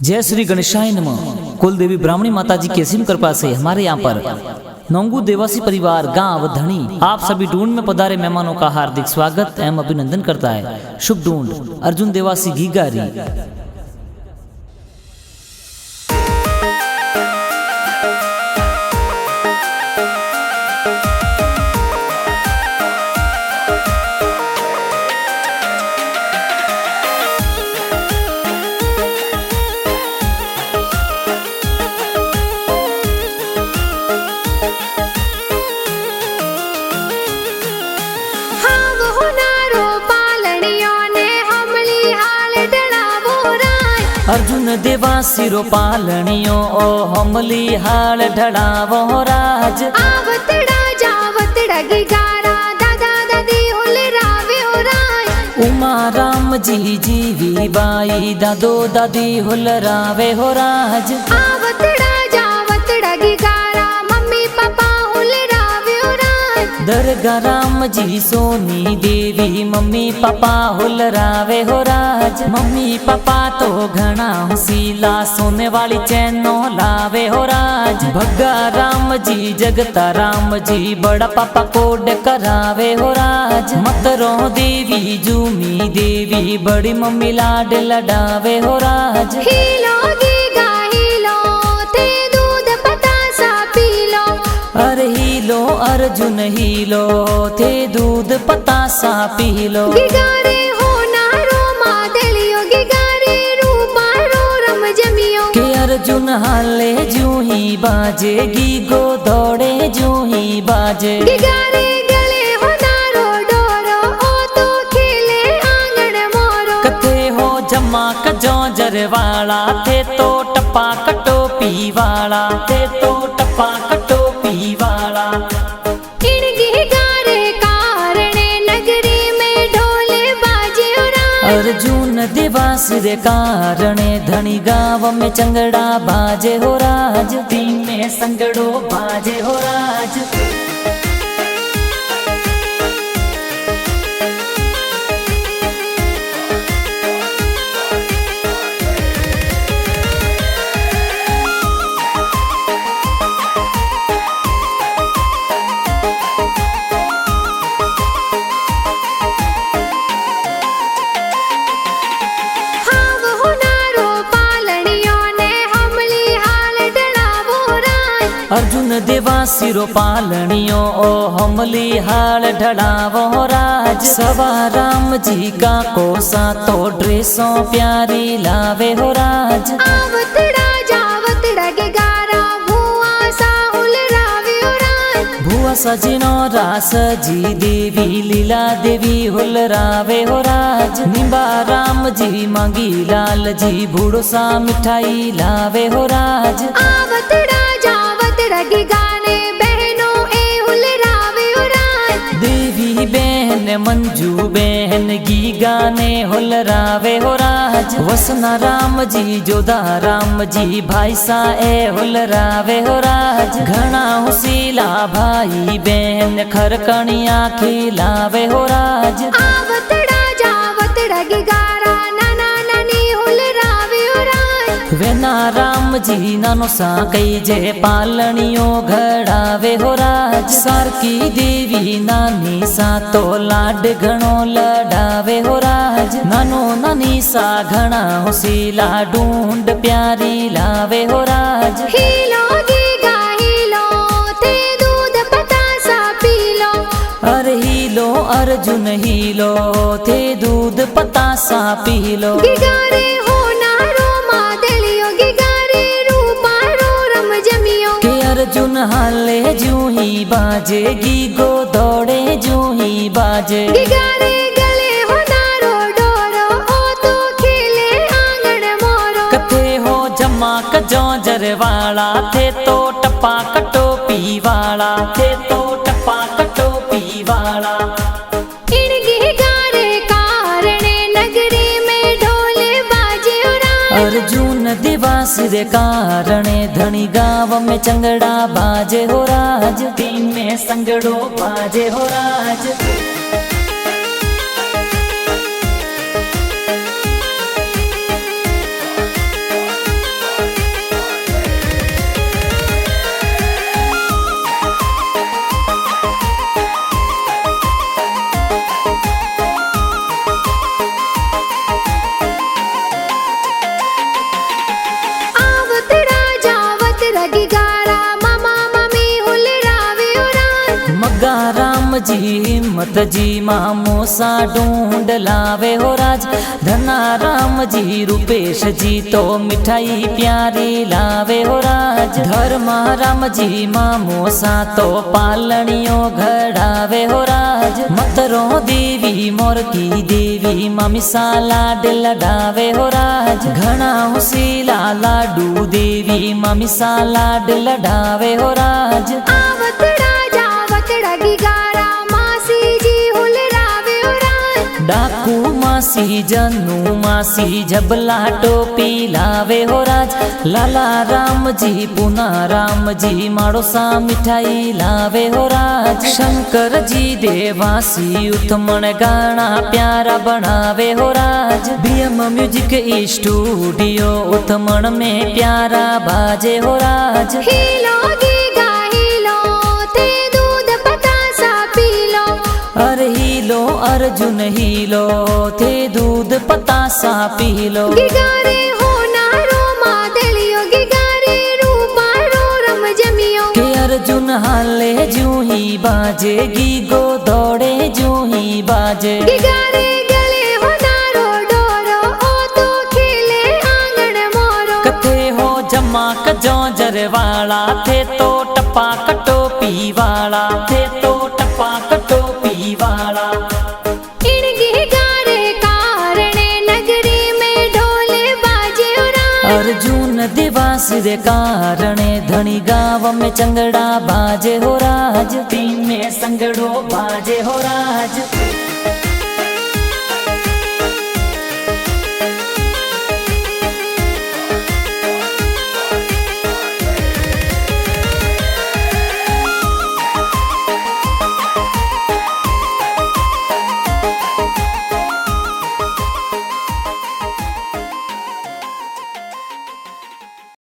जय श्री गणेशाय नमः। कुल देवी ब्राह्मणी माता जी की असीम कृपा से हमारे यहाँ पर नोंगू देवासी परिवार गांव धनी आप सभी ढूंढ में पधारे मेहमानों का हार्दिक स्वागत एवं अभिनंदन करता है। शुभ ढूंढ अर्जुन देवासी घीगारी। अर्जुन देवासी रो पालनियो ओ हमली हाल ढड़ावो राज। आवतड़ा जावतड़ा गिगारा दादा दादी होले रावे हो राय। उमा राम जी जीवी बाई दादो दादी होल रावे हो राज। आवतड़ा जावतड़ा गिगारा मम्मी पापा होले रावे हो राय। दरगा Ram ji Soni Devi mummy papa whole रावे हो राज। मम्मी पापा तो घना हुसीला सोने वाली चैनो लावे हो राज। भग्गा राम जी जगता राम जी बड़ा पापा कोड करावे हो राज। मतरो देवी जूमी देवी बड़ी मम्मी लाड लडावे हो राज। हीलो गीगा हीलो ते दूध पतासा पीलो। अरे हीलो अर्जुन हीलो थे दूध पतासा पीलो। गिगारे हो नारो मादलियो गिगारे रूपा रो रम जमियो। के अर्जुन हाले जू ही बाजे गीगो दौड़े जू ही बाजे। गिगारे गले हो नारो डोरो ओ तो खेले आंगन मोरो। कथे हो जमा कजो जरवाला थे तो टपा कटो पी वाला थे तो टपा कटो पी वाला। इन गिगारे कारणे नगरी में ढोले बाजे हो राज। अर्जुन देवासी रे कारणे धनी गाँव में चंगड़ा बाजे हो राज। दिन में संगड़ो बाजे हो राज। अर्जुन देवासी रो पालनियो ओ हमली हाल ढड़ावो राज। सवा राम जी का कोसा तो ड्रेसों प्यारी लावे हो राज। आवतड़ा जावतड़ा गिगारा भुआ साहुल रावे हो राज। भुआ सजिनो रास जी देवी लीला देवी हुल रावे हो राज। निम्बा राम जी मांगी लाल जी बूढ़ो सा मिठाई लावे हो राज। आवतड़ा जावतड़ा गिगाने बहनों ए हुल रावे हो राज। देवी बहन मंजू बहन गी गाने हुल रावे हो राज। वसना राम जी जोधा राम जी भाई सा ए हुल रावे हो राज। घना हुसीला भाई बहन खरकणिया खिलावे हो राज। आवतड़ा जावतड़ा गिगारा नाना नानी हुल रावे हो राज। वेना राम जी नानो सा कई जे पालनियो घड़ावे हो राज। सार की देवी नानी सा तो लाड घणो लडावे हो राज। नानो नानी सा घना हुसीला ढूंढ प्यारी लावे हो राज। हीलो गीगा हीलो ते दूध पतासा पीलो। अरे हीलो अर्जुन हीलो थे दूध पतासा पीलो। गिगारे हो नारो मादलियो गिगारे रूपा रो रम जमियो। के अर्जुन हाले जू ही बाजे गीगो दौड़े जू ही बाजे। गिगारे गले हो नारो डोरो ओ तो खेले आंगन मोरो। कथे हो जमा कजो जरवाला थे तो टपा कटो पी वाला थे तो टपा कटो पी वाला। इन गिगारे कारणे नगरी में ढोले बाजे हो राज। अर्जुन देवासी रे कारणे धनी गाँव में चंगड़ा बाजे हो राज। दिन में संगड़ो बाजे हो राज। जी हिम्मत जी मामो सा ढूंढ लावे हो राज। धना राम जी रूपेश जी तो मिठाई प्यारी लावे हो राज। धर्मा राम जी मामो सा तो पालनियों घड़ावे हो राज। मतरो देवी मोर की देवी मामी सा लाड लडावे हो राज। घना हुसीला लाडू देवी मामी सा लाड लडावे हो राज। आवतड़ा जावतड़ा गिगारा मासी जी हुलरावे हो राज। डाकू मासी जन्नू मासी झबला टोपी लावे हो राज। लाला राम जी पूना राम जी माड़ो सा मिठाई लावे हो राज। शंकर जी देवासी उथमण गाना प्यारा बनावे हो राज। बीएम म्यूजिक स्टूडियो उथमण में प्यारा बाजे हो राज। हीलो गीगा हीलो ते दूध पतासा पीलो। अरे हीलो अर्जुन हीलो थे दूध पतासा पीलो। गिगारे हो नारो मादलियो गिगारे रूपा रो रम जमियो। के अर्जुन हाले जू ही बाजे गीगो दौड़े जू ही बाजे। गिगारे गले हो नारो डोरो ओ तो खेले आंगन मोरो। कथे हो जमा कजोजर वाला थे तो टपा कटोपी वाला थे तो टपा कटोपी वाला। इन गिगारे कारणे नगरी में ढोले बाजे हो राज। अर्जुन दिवास दे कारणे धनी गाँव में चंगड़ा बाजे हो राज। तीन में संगड़ो बाजे हो राज।